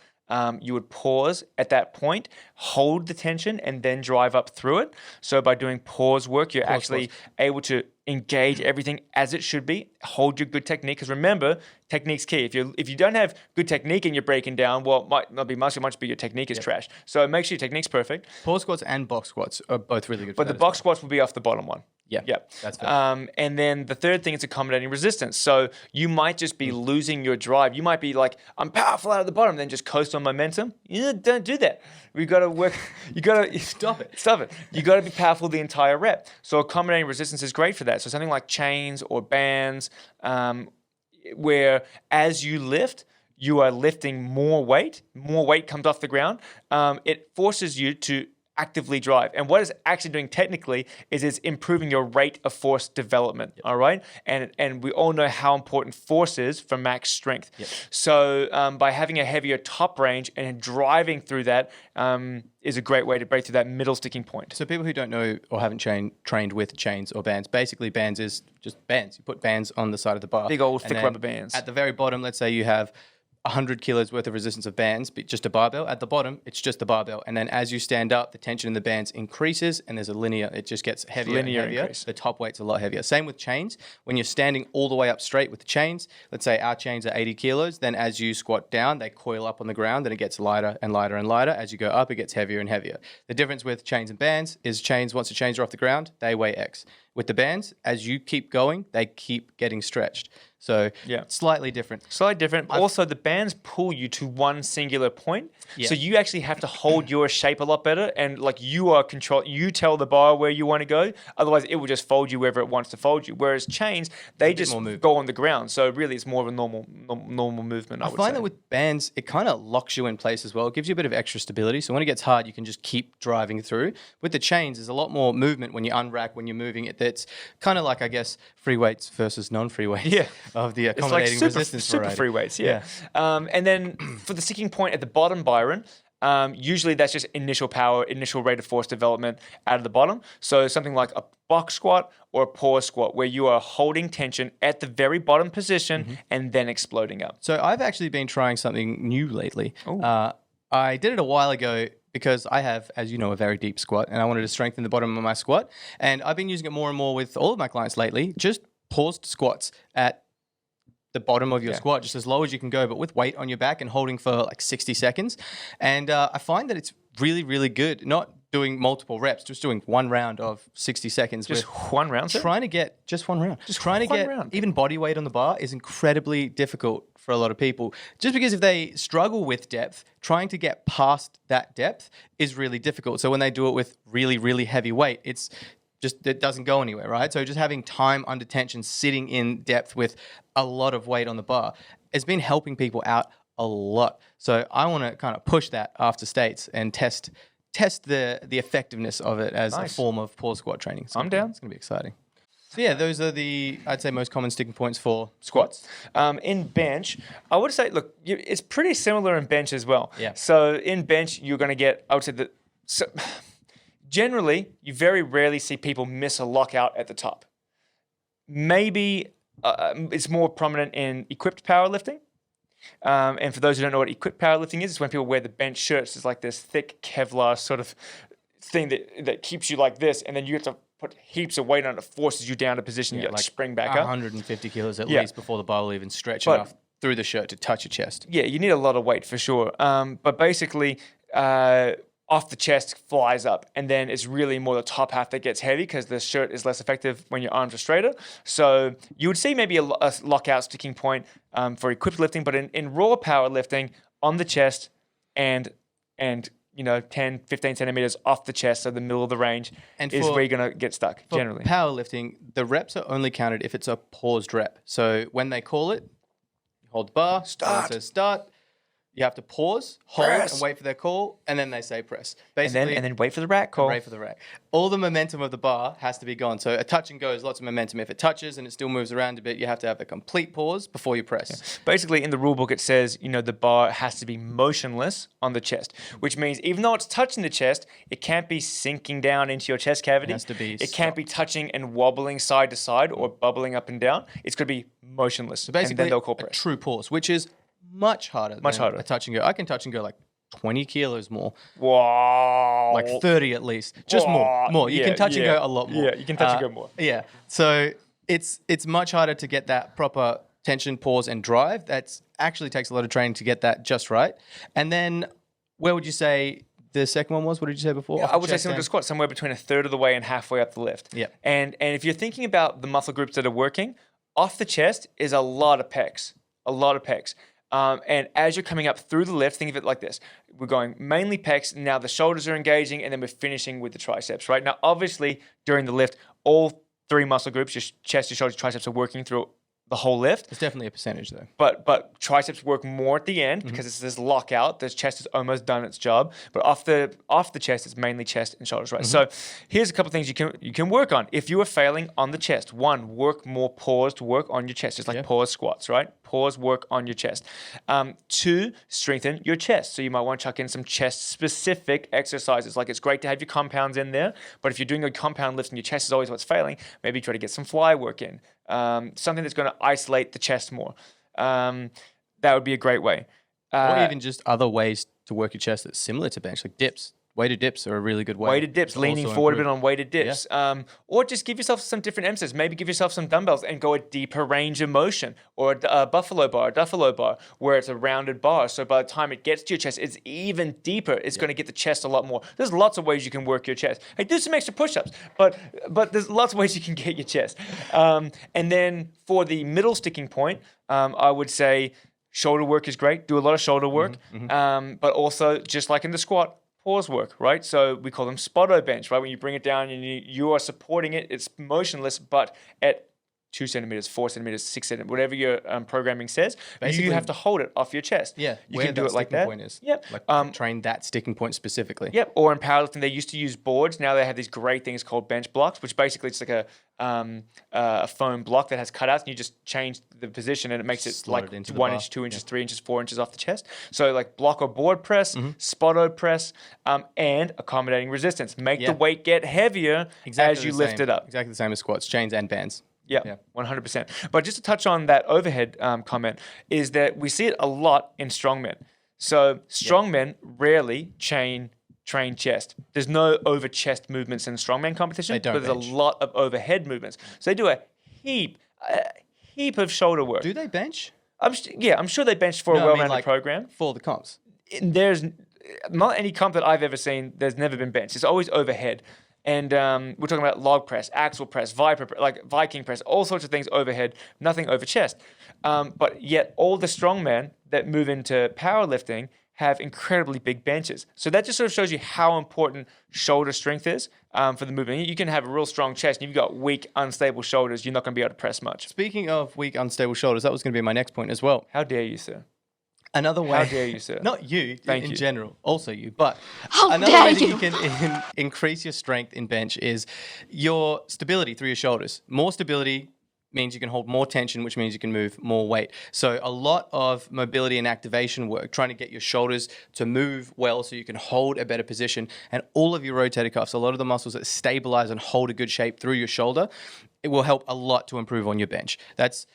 You would pause at that point, hold the tension, and then drive up through it. So by doing pause work, you're actually able to engage everything as it should be. Hold your good technique, because remember, technique's key. If you don't have good technique and you're breaking down, well, it might not be muscle, much, but your technique is trash. So make sure your technique's perfect. Pause squats and box squats are both really good. But the box squats will be off the bottom one. Yeah, that's fair. And then the third thing is accommodating resistance. So you might just be losing your drive. You might be like, I'm powerful out of the bottom, then just coast on momentum. Don't do that. We've got to work. You got to stop it. You got to be powerful the entire rep. So accommodating resistance is great for that. So something like chains or bands, where as you lift, you are lifting more weight comes off the ground. It forces you to actively drive. And what it's actually doing technically is it's improving your rate of force development, all right? And we all know how important force is for max strength. So by having a heavier top range and driving through that is a great way to break through that middle sticking point. So people who don't know or haven't trained with chains or bands, basically bands is just bands. You put bands on the side of the bar. Big old thick rubber bands. At the very bottom, let's say you have 100 kilos worth of resistance of bands, but just a barbell. At the bottom, it's just a barbell. And then as you stand up, the tension in the bands increases and there's a linear, it just gets heavier and heavier. Increase. The top weight's a lot heavier. Same with chains. When you're standing all the way up straight with the chains, let's say our chains are 80 kilos, then as you squat down, they coil up on the ground and it gets lighter and lighter and lighter. As you go up, it gets heavier and heavier. The difference with chains and bands is chains, once the chains are off the ground, they weigh X. With the bands, as you keep going, they keep getting stretched. So slightly different. Also, the bands pull you to one singular point. So you actually have to hold your shape a lot better. And like you are you tell the bar where you want to go. Otherwise, it will just fold you wherever it wants to fold you. Whereas chains, they just go on the ground. So really, it's more of a normal movement, I would find say. that with bands, it kind of locks you in place as well. It gives you a bit of extra stability. So when it gets hard, you can just keep driving through. With the chains, there's a lot more movement when you unrack, when you're moving it. That's kind of like, I guess, free weights versus non-free weights of the accommodating resistance super variety. free weights, and then for the sticking point at the bottom, Byron, usually that's just initial power, initial rate of force development out of the bottom. So something like a box squat or a pause squat where you are holding tension at the very bottom position and then exploding up. So I've actually been trying something new lately. I did it a while ago because I have, as you know, a very deep squat and I wanted to strengthen the bottom of my squat. And I've been using it more and more with all of my clients lately, just paused squats at the bottom of your squat, just as low as you can go, but with weight on your back and holding for like 60 seconds. And I find that it's really, really good. Not doing multiple reps, just doing one round of 60 seconds. Just one round? Trying to get just one round. Just trying to get even body weight on the bar is incredibly difficult for a lot of people. Just because if they struggle with depth, trying to get past that depth is really difficult. So when they do it with really, really heavy weight, it doesn't go anywhere, right? So just having time under tension, sitting in depth with a lot of weight on the bar has been helping people out a lot. So I want to kind of push that after states and test the effectiveness of it as a form of pause squat training. I'm down. It's going to be exciting. So yeah, those are I'd say, most common sticking points for Squats. In bench, I would say, look, it's pretty similar in bench as well. Yeah. So in bench, you're going to get, I would say generally, you very rarely see people miss a lockout at the top. Maybe it's more prominent in equipped powerlifting. And for those who don't know what equipped powerlifting is, it's when people wear the bench shirts. It's like this thick Kevlar sort of thing that keeps you like this, and then you have to put heaps of weight on it, forces you down to position, you like spring back up. 150 kilos at least before the bar will even stretch enough through the shirt to touch your chest. Yeah, you need a lot of weight for sure. But basically, off the chest flies up, and then it's really more the top half that gets heavy because the shirt is less effective when your arms are straighter. So you would see maybe a lockout sticking point for equipped lifting, but in raw powerlifting, on the chest and 10, 15 centimeters off the chest, so the middle of the range, is where you're going to get stuck, generally. Powerlifting, the reps are only counted if it's a paused rep. So when they call it, you hold the bar, start. It says start. You have to pause, hold, and wait for their call, and then they say press. Basically, and then wait for the rack call. Wait for the rack. All the momentum of the bar has to be gone. So a touch and go is lots of momentum. If it touches and it still moves around a bit, you have to have a complete pause before you press. Yeah. Basically, in the rule book, it says, the bar has to be motionless on the chest, which means even though it's touching the chest, it can't be sinking down into your chest cavity. It has to be It can't be touching and wobbling side to side or bubbling up and down. It's going to be motionless. So basically, and then they'll call press. A true pause, which is much harder than a touch and go. I can touch and go like 20 kilos more. Wow. Like 30 at least. Just more. You can touch and go a lot more. Yeah, you can touch and go more. Yeah. So it's much harder to get that proper tension, pause, and drive. That actually takes a lot of training to get that just right. And then where would you say the second one was? What did you say before? Yeah, I would say similar to squat, somewhere between a third of the way and halfway up the lift. Yeah. And if you're thinking about the muscle groups that are working, off the chest is a lot of pecs. And as you're coming up through the lift, think of it like this. We're going mainly pecs. Now the shoulders are engaging, and then we're finishing with the triceps, right? Now, obviously, during the lift, all three muscle groups, your chest, your shoulders, your triceps, are working through the whole lift. It's definitely a percentage, though. But triceps work more at the end because it's this lockout. The chest has almost done its job. But off the chest, it's mainly chest and shoulders, right? So here's a couple of things you can work on. If you are failing on the chest, one, work more paused work on your chest, just like pause squats, right? Pause work on your chest. Two, strengthen your chest. So you might want to chuck in some chest-specific exercises. Like, it's great to have your compounds in there, but if you're doing a compound lift and your chest is always what's failing, maybe try to get some fly work in. Something that's going to isolate the chest more. That would be a great way. Or even just other ways to work your chest that's similar to bench, like dips. Weighted dips are a really good way. Weighted dips, leaning forward a bit on weighted dips. Yeah. Or just give yourself some different emphasis. Maybe give yourself some dumbbells and go a deeper range of motion. Or a buffalo bar, where it's a rounded bar. So by the time it gets to your chest, it's even deeper. It's going to get the chest a lot more. There's lots of ways you can work your chest. Hey, do some extra push-ups. But there's lots of ways you can get your chest. And then for the middle sticking point, I would say shoulder work is great. Do a lot of shoulder work. But also, just like in the squat, pause work, right? So we call them spotto bench, right? When you bring it down and you are supporting it, it's motionless, but at 2 centimeters, 4 centimeters, 6 centimeters, whatever your programming says, basically, you have to hold it off your chest. Yeah, you can do it like that. Point is. Yep. Like train that sticking point specifically. Yep. Or in powerlifting, they used to use boards. Now they have these great things called bench blocks, which basically it's like a foam block that has cutouts, and you just change the position, and it makes it like 1 inch, 2 inches, 3 inches, 4 inches off the chest. So like block or board press, spotto press, and accommodating resistance. Make the weight get heavier as you lift it up. Exactly the same as squats, chains and bands. Yeah, 100%. But just to touch on that overhead comment, is that we see it a lot in strongmen. So strongmen rarely train chest. There's no over chest movements in strongman competition, but there's a lot of overhead movements. So they do a heap of shoulder work. Do they bench? I'm sure they bench for a well-rounded program. For the comps. There's not any comp that I've ever seen, there's never been bench. It's always overhead. And we're talking about log press, axle press, Viking press, all sorts of things overhead, nothing over chest. But yet all the strongmen that move into powerlifting have incredibly big benches. So that just sort of shows you how important shoulder strength is for the movement. You can have a real strong chest, and you've got weak, unstable shoulders, you're not going to be able to press much. Speaking of weak, unstable shoulders, that was going to be my next point as well. How dare you, sir? Another way. How dare you, sir? Not you, Thank in you. general, also you. But How another dare way that you? you can increase your strength in bench is your stability through your shoulders. More stability means you can hold more tension, which means you can move more weight. So a lot of mobility and activation work, trying to get your shoulders to move well so you can hold a better position. And all of your rotator cuffs, a lot of the muscles that stabilize and hold a good shape through your shoulder, it will help a lot to improve on your bench. That's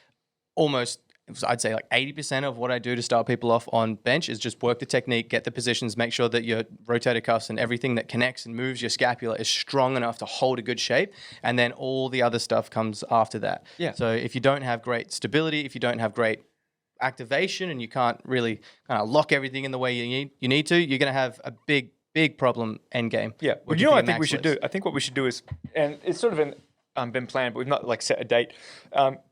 almost, I'd say like 80% of what I do to start people off on bench is just work the technique, get the positions, make sure that your rotator cuffs and everything that connects and moves your scapula is strong enough to hold a good shape. And then all the other stuff comes after that. Yeah. So if you don't have great stability, if you don't have great activation and you can't really kind of lock everything in the way you need to, you're going to have a big problem end game. Yeah. Well, you know what I think we should do? I think what we should do is, and it's sort of been planned, but we've not like set a date,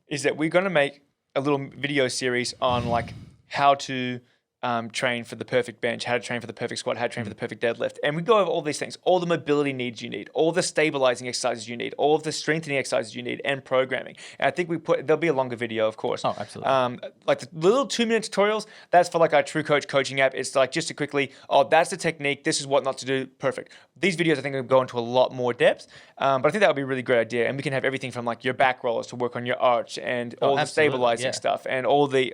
is that we're going to make a little video series on like how to train for the perfect bench, how to train for the perfect squat, how to train for the perfect deadlift. And we go over all these things, all the mobility needs you need, all the stabilizing exercises you need, all of the strengthening exercises you need, and programming. And I think there'll be a longer video, of course. Oh, absolutely. Like the little 2-minute tutorials, that's for like our True Coach coaching app. It's like just to quickly, that's the technique, this is what not to do, perfect. These videos I think are going to go into a lot more depth, but I think that would be a really great idea. And we can have everything from like your back rollers to work on your arch and all the stabilizing stuff and all the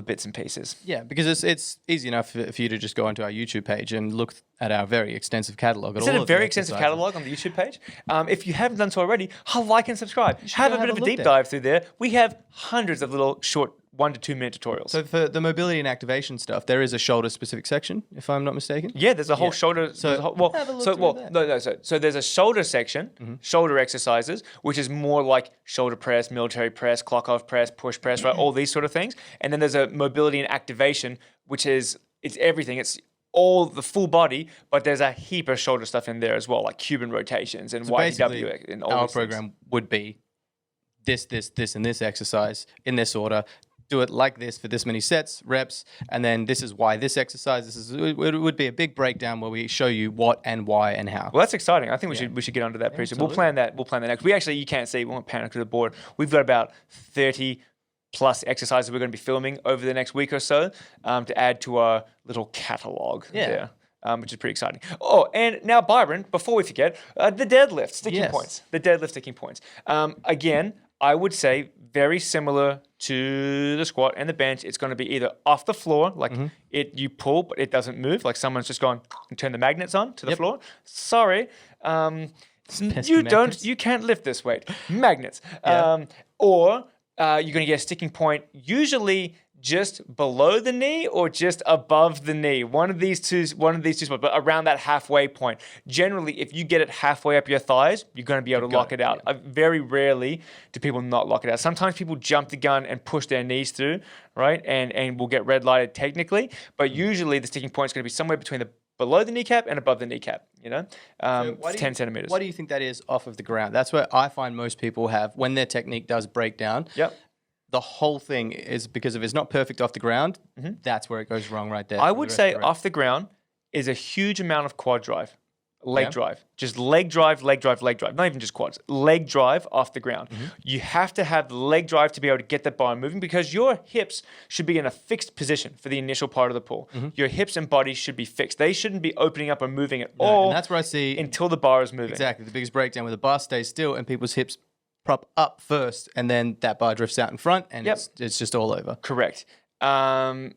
bits and pieces. Yeah, because it's easy enough for you to just go onto our YouTube page and look at our very extensive catalog. It's a very extensive catalog on the YouTube page. If you haven't done so already, like and subscribe. Have a bit of a deep dive through there. We have hundreds of little short 1 to 2 minute tutorials. So for the mobility and activation stuff, there is a shoulder specific section, if I'm not mistaken. Yeah, there's a whole shoulder. So there's a shoulder section, shoulder exercises, which is more like shoulder press, military press, clock off press, push press, right? All these sort of things. And then there's a mobility and activation, which is it's everything. It's all the full body, but there's a heap of shoulder stuff in there as well, like Cuban rotations and YPW and all our these program things. would be this, and this exercise in this order. Do it like this for this many sets, reps, and then this is why this exercise. It would be a big breakdown where we show you what and why and how. Well, that's exciting. I think we should get onto that pretty soon. We'll plan that next. You can't see. We won't panic to the board. We've got about 30 plus exercises we're going to be filming over the next week or so to add to our little catalog there. Which is pretty exciting. Oh, and now, Byron, before we forget, the deadlift sticking points. The deadlift sticking points. Again, I would say very similar to the squat and the bench. It's going to be either off the floor, like you pull, but it doesn't move, like someone's just gone and turned the magnets on to the floor. Sorry, you can't lift this weight. Magnets. Or you're going to get a sticking point, usually just below the knee or just above the knee. One of these two spots, but around that halfway point. Generally, if you get it halfway up your thighs, you're going to be able to lock it out. Very rarely do people not lock it out. Sometimes people jump the gun and push their knees through, right? And will get red lighted technically. But usually the sticking point is going to be somewhere between below the kneecap and above the kneecap, 10 centimeters. What do you think that is off of the ground? That's where I find most people have, when their technique does break down. Yep. The whole thing is because if it's not perfect off the ground, that's where it goes wrong right there. I would say off the ground is a huge amount of quad drive, leg drive. Just leg drive. Not even just quads. Leg drive off the ground. You have to have the leg drive to be able to get that bar moving because your hips should be in a fixed position for the initial part of the pull. Your hips and body should be fixed. They shouldn't be opening up or moving at all. And that's where I see until the bar is moving. Exactly. The biggest breakdown where the bar stays still and people's hips prop up first, and then that bar drifts out in front, and it's just all over. Correct. Or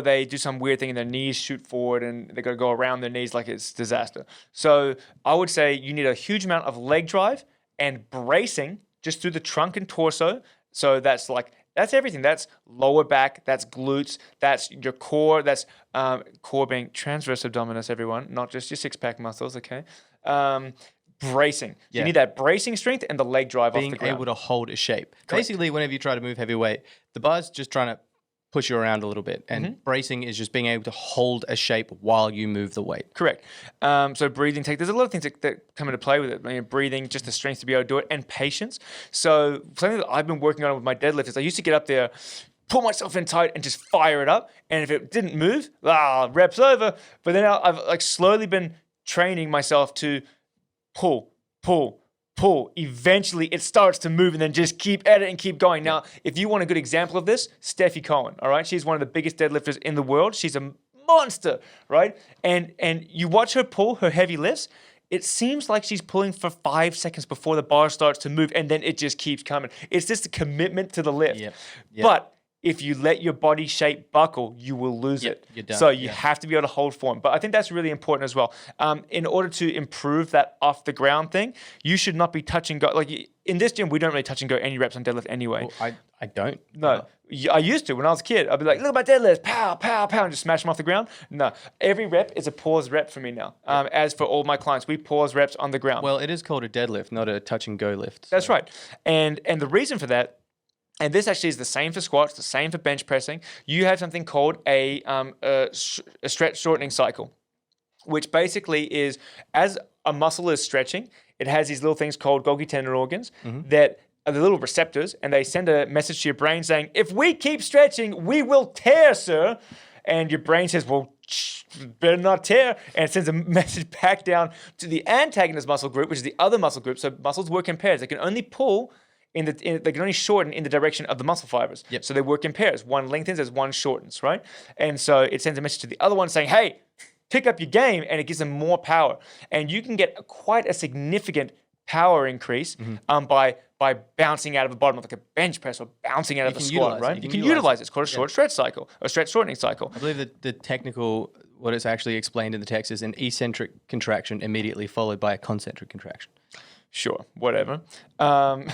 they do some weird thing and their knees shoot forward and they got to go around their knees like it's disaster. So I would say you need a huge amount of leg drive and bracing just through the trunk and torso. So that's everything. That's lower back, that's glutes, that's your core, that's core being transverse abdominis, everyone, not just your six-pack muscles, okay? Bracing. So you need that bracing strength and the leg drive off the ground. Being able to hold a shape. Correct. Basically, whenever you try to move heavy weight, the bar's just trying to push you around a little bit. And bracing is just being able to hold a shape while you move the weight. Correct. So breathing, there's a lot of things that come into play with it. Breathing, just the strength to be able to do it, and patience. So something that I've been working on with my deadlift is I used to get up there, pull myself in tight and just fire it up. And if it didn't move, reps over. But then I've slowly been training myself to pull, pull. Eventually, it starts to move, and then just keep at it and keep going. Now, if you want a good example of this, Steffi Cohen, all right? She's one of the biggest deadlifters in the world. She's a monster, right? And you watch her pull her heavy lifts, it seems like she's pulling for 5 seconds before the bar starts to move, and then it just keeps coming. It's just a commitment to the lift. Yep. But if you let your body shape buckle, you will lose it. You're done. So you have to be able to hold form. But I think that's really important as well. In order to improve that off the ground thing, you should not be touch and go. Like in this gym, we don't really touch and go any reps on deadlift anyway. Well, I don't. No. I used to when I was a kid. I'd be like, look at my deadlifts, pow, pow, pow, and just smash them off the ground. No. Every rep is a pause rep for me now. As for all my clients, we pause reps on the ground. Well, it is called a deadlift, not a touch and go lift. That's right. And the reason for that, and this actually is the same for squats, the same for bench pressing, you have something called a stretch shortening cycle, which basically is as a muscle is stretching, it has these little things called Golgi tendon organs that are the little receptors, and they send a message to your brain saying, if we keep stretching, we will tear, sir. And your brain says, well, better not tear. And it sends a message back down to the antagonist muscle group, which is the other muscle group. So muscles work in pairs. They can only pull they can only shorten in the direction of the muscle fibers. Yep. So they work in pairs. One lengthens as one shortens, right? And so it sends a message to the other one saying, hey, pick up your game, and it gives them more power. And you can get quite a significant power increase by bouncing out of the bottom of like a bench press or bouncing out of the squat, right? You can utilize it. It's called a short stretch cycle, a stretch shortening cycle. I believe that the technical, what it's actually explained in the text is an eccentric contraction immediately followed by a concentric contraction. Sure, whatever. I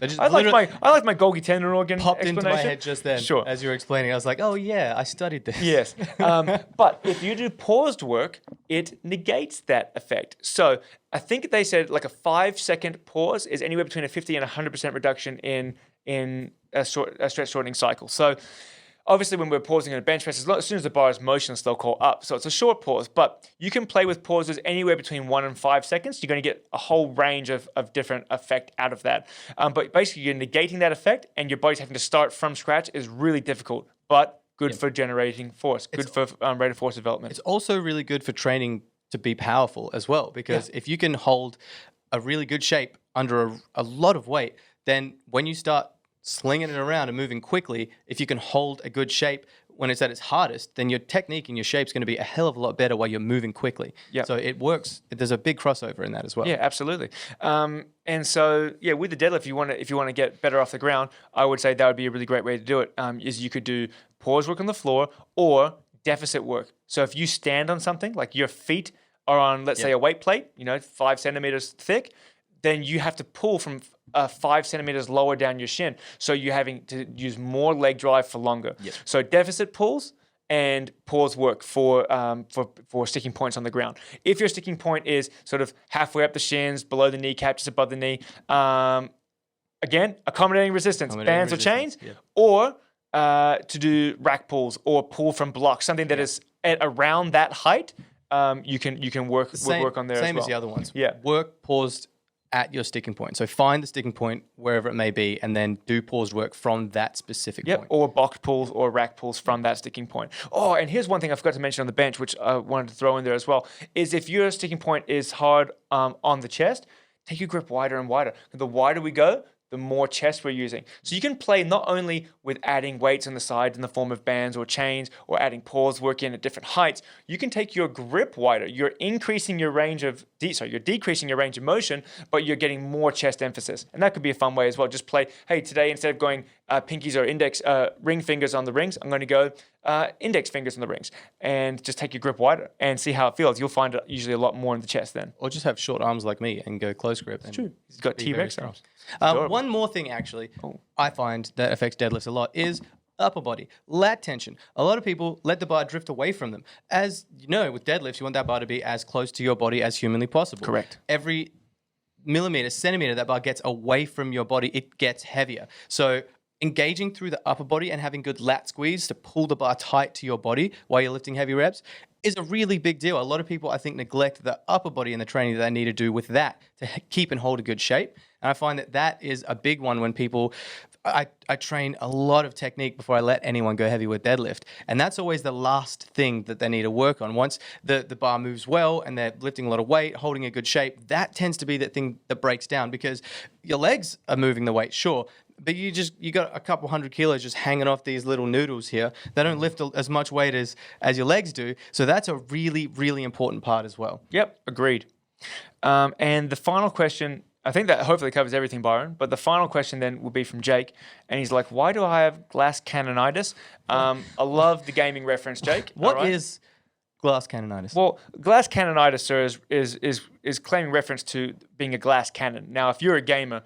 like my Golgi tendon organ popped explanation. into my head just then. Sure. As you were explaining, I was like, oh yeah, I studied this. Yes. But if you do paused work, it negates that effect. So I think they said like a 5-second pause is anywhere between a 50 and 100% reduction in a stretch shortening cycle. So obviously, when we're pausing in a bench press, as soon as the bar is motionless, they'll call up. So it's a short pause, but you can play with pauses anywhere between 1 and 5 seconds. You're going to get a whole range of different effect out of that. But basically, you're negating that effect, and your body's having to start from scratch is really difficult, but good for generating force, good for rate of force development. It's also really good for training to be powerful as well, because if you can hold a really good shape under a lot of weight, then when you start slinging it around and moving quickly, if you can hold a good shape when it's at its hardest, then your technique and your shape is going to be a hell of a lot better while you're moving quickly. Yep. So it works. There's a big crossover in that as well. Yeah, absolutely. And so, with the deadlift, if you want to get better off the ground, I would say that would be a really great way to do it. Is you could do pause work on the floor or deficit work. So if you stand on something, like your feet are on, let's say, a weight plate, 5 centimeters thick, then you have to pull from 5 centimeters lower down your shin. So you're having to use more leg drive for longer. Yep. So deficit pulls and pause work for sticking points on the ground. If your sticking point is sort of halfway up the shins, below the kneecap, just above the knee, again, accommodating resistance, bands or chains, or to do rack pulls or pull from blocks, something that is at around that height. You can work on there as well. Same as the other ones. Yeah. Work paused at your sticking point. So find the sticking point wherever it may be, and then do paused work from that specific point. Or box pulls or rack pulls from that sticking point. Oh, and here's one thing I forgot to mention on the bench, which I wanted to throw in there as well, is if your sticking point is hard on the chest, take your grip wider and wider. The wider we go, the more chest we're using. So you can play not only with adding weights on the sides in the form of bands or chains or adding pause work in at different heights. You can take your grip wider. You're increasing your range of, you're decreasing your range of motion, but you're getting more chest emphasis. And that could be a fun way as well. Just play, hey, today instead of going pinkies or index, ring fingers on the rings, I'm going to go index fingers on the rings, and just take your grip wider and see how it feels. You'll find it usually a lot more in the chest then. Or just have short arms like me and go close grip. That's true. He's got T-Rex arms. One more thing, actually, I find that affects deadlifts a lot is upper body, lat tension. A lot of people let the bar drift away from them. As you know, with deadlifts, you want that bar to be as close to your body as humanly possible. Correct. Every millimeter, centimeter that bar gets away from your body, it gets heavier. So engaging through the upper body and having good lat squeeze to pull the bar tight to your body while you're lifting heavy reps is a really big deal. A lot of people, I think, neglect the upper body and the training that they need to do with that to keep and hold a good shape. And I find that is a big one when people I train a lot of technique before I let anyone go heavy with deadlift. And that's always the last thing that they need to work on. Once the bar moves well and they're lifting a lot of weight, holding a good shape, that tends to be the thing that breaks down, because your legs are moving the weight, sure, but you got a couple 100 kilos just hanging off these little noodles here. They don't lift as much weight as your legs do. So that's a really, really important part as well. Yep, agreed. And the final question, I think that hopefully covers everything, Byron. But the final question then will be from Jake. And he's like, why do I have glass Cannonitis? I love the gaming reference, Jake. What is glass Cannonitis? Well, glass Cannonitis, sir, is claiming reference to being a glass cannon. Now, if you're a gamer,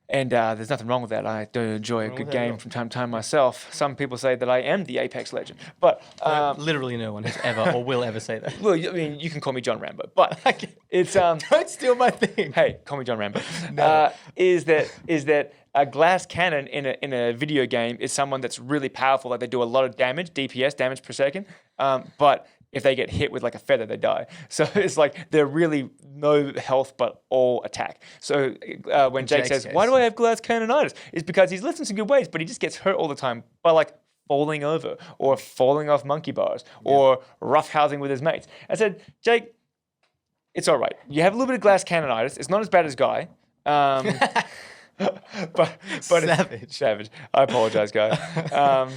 and there's nothing wrong with that. I do enjoy a good game from time to time myself. Some people say that I am the Apex legend. But literally no one has ever or will ever say that. Well, I mean, you can call me John Rambo. But it's... Don't steal my thing. Hey, call me John Rambo. No. Is that a glass cannon in a video game is someone that's really powerful. Like, they do a lot of damage, DPS, damage per second. But if they get hit with like a feather, they die. So it's like they're really no health but all attack. So when Jake says, why do I have glass Cannonitis? It's because he's lifting some good weights, but he just gets hurt all the time by like falling over or falling off monkey bars or roughhousing with his mates. I said, Jake, it's all right. You have a little bit of glass Cannonitis. It's not as bad as Guy. But savage. I apologize, Guy.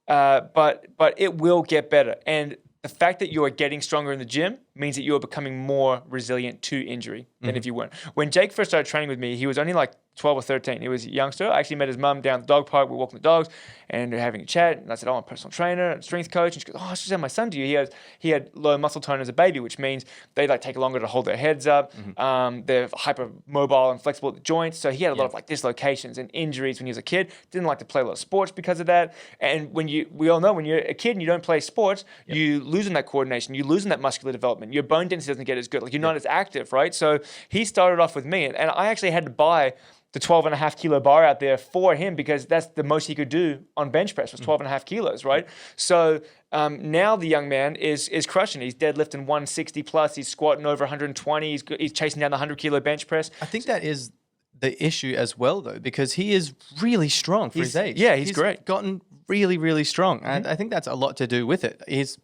But it will get better. And the fact that you are getting stronger in the gym means that you are becoming more resilient to injury than if you weren't. When Jake first started training with me, he was only like 12 or 13. He was a youngster. I actually met his mum down at the dog park. We were walking the dogs and we were having a chat. And I said, I'm a personal trainer and strength coach. And she goes, I should send my son to you. He had low muscle tone as a baby, which means they like take longer to hold their heads up. They're hyper mobile and flexible at the joints. So he had a lot of like dislocations and injuries when he was a kid. Didn't like to play a lot of sports because of that. And we all know when you're a kid and you don't play sports, you lose in that coordination. You lose in that muscular development. Your bone density doesn't get as good. Like, you're not as active, right? So he started off with me, and I actually had to buy the 12.5 kilo bar out there for him because that's the most he could do on bench press was 12.5 kilos, right? So now the young man is crushing. He's deadlifting 160 plus. He's squatting over 120. He's chasing down the 100 kilo bench press. I think that is the issue as well, though, because he is really strong for his age. Yeah, he's great. Gotten really, really strong. And I think that's a lot to do with it. He's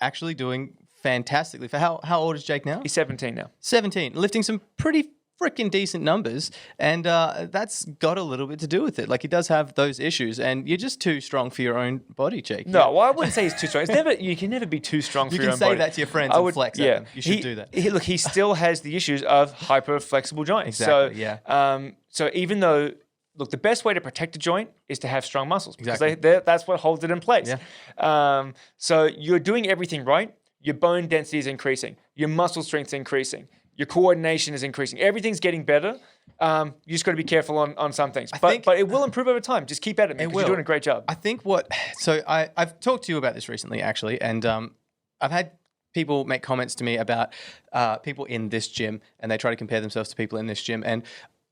actually doing fantastically. For how old is Jake now? He's 17 now. 17, lifting some pretty freaking decent numbers, and that's got a little bit to do with it. Like, he does have those issues, and you're just too strong for your own body, Jake. No, well, I wouldn't say he's too strong. You can never be too strong for your own body. You can say that to your friends and flex at them. You should do that. Look, he still has the issues of hyper flexible joints. Exactly, So even though, look, the best way to protect a joint is to have strong muscles because Exactly. that's what holds it in place. Yeah. So you're doing everything right. Your bone density is increasing. Your muscle strength is increasing. Your coordination is increasing. Everything's getting better. You just got to be careful on some things. But it will improve over time. Just keep at it, man, because you're doing a great job. I think I've talked to you about this recently, actually, and I've had people make comments to me about people in this gym, and they try to compare themselves to people in this gym. And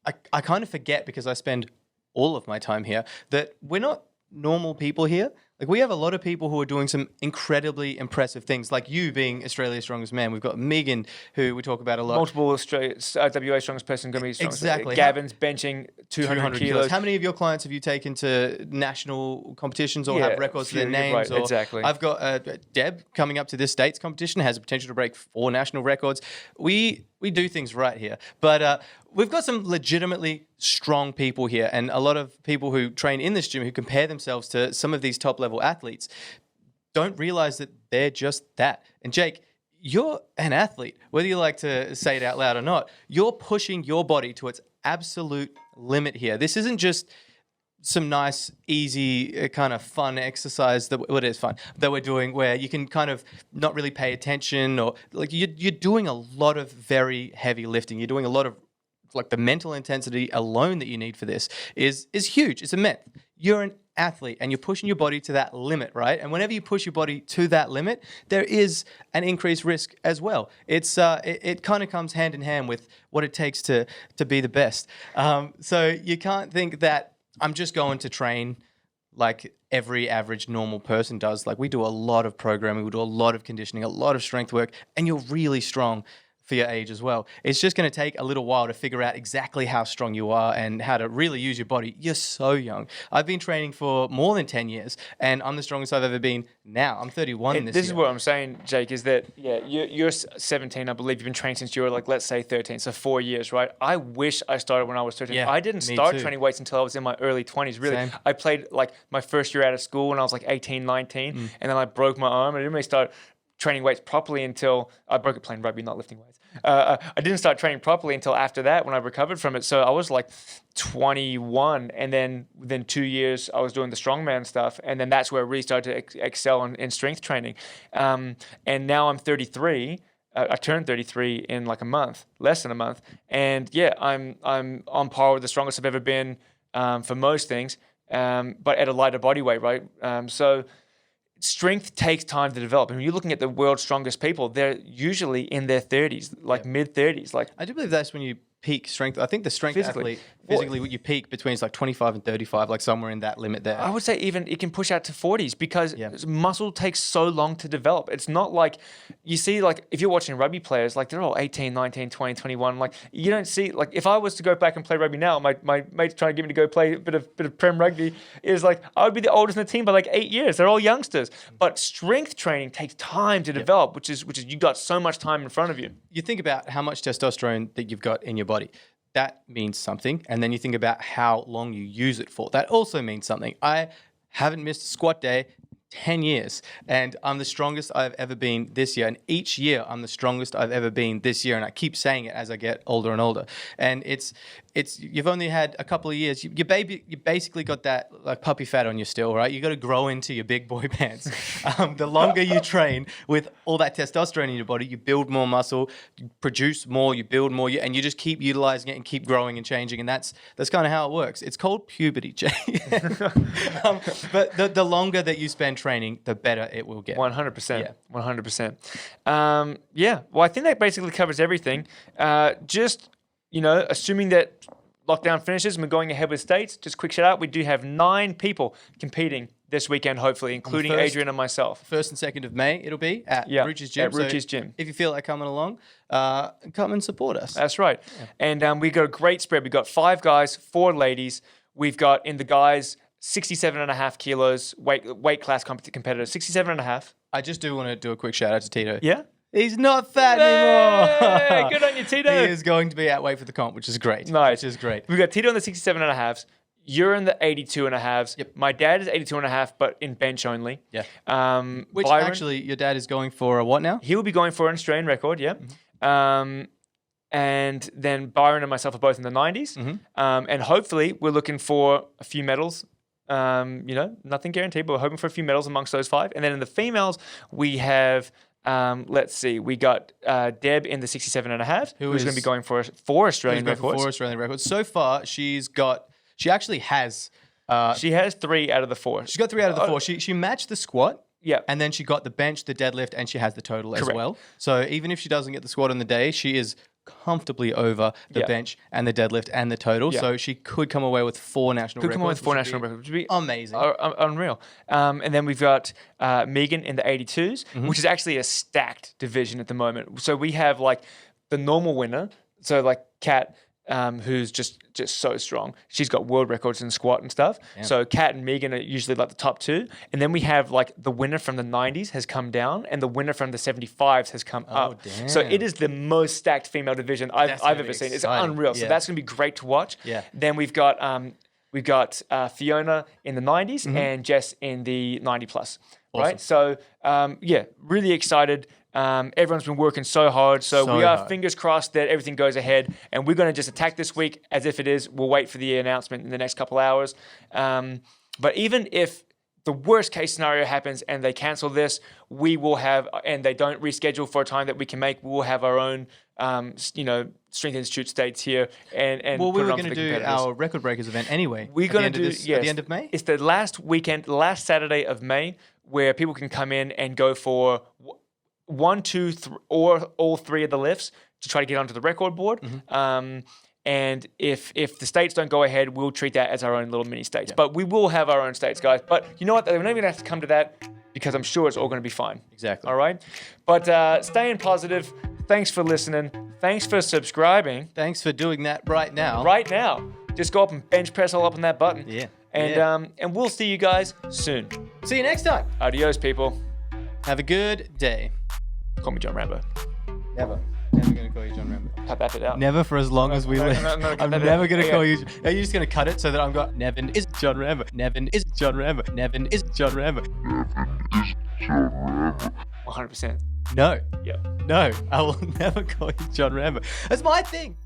I kind of forget, because I spend all of my time here, that we're not normal people here. Like, we have a lot of people who are doing some incredibly impressive things, like you being Australia's strongest man. We've got Megan, who we talk about a lot. Multiple W.A strongest person going to be strongest. Exactly. Gavin's benching 200 kilos. How many of your clients have you taken to national competitions or have records for their names? Right, exactly. I've got Deb coming up to this state's competition, has the potential to break 4 national records. We do things right here. But we've got some legitimately strong people here, and a lot of people who train in this gym who compare themselves to some of these top-level athletes don't realize that they're just that. And Jake, you're an athlete, whether you like to say it out loud or not. You're pushing your body to its absolute limit here. This isn't just some nice, easy, kind of fun exercise that we're doing, where you can kind of not really pay attention, or like you're doing a lot of very heavy lifting. You're doing a lot of, like, the mental intensity alone that you need for this is huge. It's immense. You're an athlete and you're pushing your body to that limit, right? And whenever you push your body to that limit, there is an increased risk as well. It kind of comes hand in hand with what it takes to be the best. So you can't think that I'm just going to train like every average normal person does. Like, we do a lot of programming, we do a lot of conditioning, a lot of strength work, and you're really strong for your age as well. It's just going to take a little while to figure out exactly how strong you are and how to really use your body. You're so young. I've been training for more than 10 years, and I'm the strongest I've ever been now. I'm 31 this year. This is what I'm saying, Jake, is that, you're 17, I believe. You've been training since you were, let's say 13, so 4 years, right? I wish I started when I was 13. Yeah, I didn't start training weights until I was in my early 20s, really. Same. I played, my first year out of school when I was, 18, 19, and then I broke my arm. I didn't really start training weights properly until I broke it playing rugby, not lifting weights. I didn't start training properly until after that when I recovered from it. So I was 21, and then within 2 years I was doing the strongman stuff, and then that's where I really started to excel in strength training. And now I'm 33. I turned 33 in a month, less than a month, and I'm on par with the strongest I've ever been for most things, but at a lighter body weight, right? So strength takes time to develop. And when you're looking at the world's strongest people, they're usually in their 30s, mid 30s. I do believe that's when you peak strength. I think the strength athlete, physically, you peak between 25 and 35, somewhere in that limit there. I would say even it can push out to 40s because muscle takes so long to develop. It's not like you see, if you're watching rugby players, they're all 18, 19, 20, 21. You don't see, if I was to go back and play rugby now, my mate's trying to get me to go play a bit of Prem rugby, is I would be the oldest in the team by 8 years. They're all youngsters. But strength training takes time to develop, which is you've got so much time in front of you. You think about how much testosterone that you've got in your body. That means something. And then you think about how long you use it for. That also means something. I haven't missed a squat day 10 years, and I'm the strongest I've ever been this year. And each year I'm the strongest I've ever been this year. And I keep saying it as I get older and older. And it's you've only had a couple of years. You basically got that puppy fat on you still, right? You got to grow into your big boy pants. The longer you train with all that testosterone in your body, you build more muscle, you produce more, you build more, and you just keep utilizing it and keep growing and changing. And that's kind of how it works. It's called puberty, Jay. But the longer that you spend training, the better it will get. 100%. Yeah. 100%. Well, I think that basically covers everything. Assuming that lockdown finishes and we're going ahead with states, just quick shout out. We do have 9 people competing this weekend, hopefully, including Adrian and myself. 1st and 2nd of May, it'll be at Ruchi's Gym. At Ruchi's Gym. If you feel like coming along, come and support us. That's right. Yeah. And we got a great spread. We've got 5 guys, 4 ladies. We've got in the guys 67.5 kilos weight class competitors. 67.5. I just do want to do a quick shout out to Tito. Yeah. He's not fat anymore. Good on you, Tito. He is going to be at weight for the comp, which is great. Nice. Which is great. We've got Tito in the 67.5s. You're in the 82.5s. Yep. My dad is 82.5, but in bench only. Yeah. Which Byron, actually, your dad is going for a what now? He will be going for an Australian record, yeah. Mm-hmm. And then Byron and myself are both in the 90s. Mm-hmm. And hopefully we're looking for a few medals. Nothing guaranteed, but we're hoping for a few medals amongst those 5. And then in the females, we have... we got Deb in the 67.5, who's going to be going for 4 Australian records. 4 Australian records. So far, she actually has... she has 3 out of the 4. She's got 3 out of the 4. She matched the squat. Yeah. And then she got the bench, the deadlift, and she has the total as well. So even if she doesn't get the squat on the day, she is comfortably over the bench and the deadlift and the total. Yeah. So she could come away with 4 national records. Could come away with 4 national records, which would be amazing. Unreal. And then we've got Megan in the 82s, which is actually a stacked division at the moment. So we have the normal winner. So Kat, who's just so strong. She's got world records in squat and stuff. Yeah. So Kat and Megan are usually the top 2. And then we have the winner from the 90s has come down and the winner from the 75s has come up. Damn. So it is the most stacked female division I've ever seen. It's unreal. Yeah. So that's going to be great to watch. Yeah. Then we've got Fiona in the 90s and Jess in the 90 plus. Awesome. Right? So really excited. Everyone's been working so hard. So we are fingers crossed that everything goes ahead. And we're going to just attack this week as if it is. We'll wait for the announcement in the next couple hours. But even if the worst case scenario happens and they cancel this, we will have, and they don't reschedule for a time that we can make, we will have our own, Strength Institute states here. And well, we were going to do our Record Breakers event anyway. We're going to do, at the end of May? It's the last Saturday of May, where people can come in and go for 1, 2, 3, or all 3 of the lifts to try to get onto the record board. And if the states don't go ahead, we'll treat that as our own little mini states. Yeah. But we will have our own states, guys. But you know what? We're not even going to have to come to that because I'm sure it's all going to be fine. Exactly. All right? But staying positive. Thanks for listening. Thanks for subscribing. Thanks for doing that right now. Right now. Just go up and bench press all up on that button. Yeah. And we'll see you guys soon. See you next time. Adios, people. Have a good day. Call me John Rambo. Never going to call you John Rambo. Cut that bit out. Never for as long as we live. No, I'm never going to call you. Are you just going to cut it so that I'm going, Nevin is John Rambo. Nevin is John Rambo. Nevin is John Rambo. 100%. No. Yep. No, I will never call you John Rambo. That's my thing.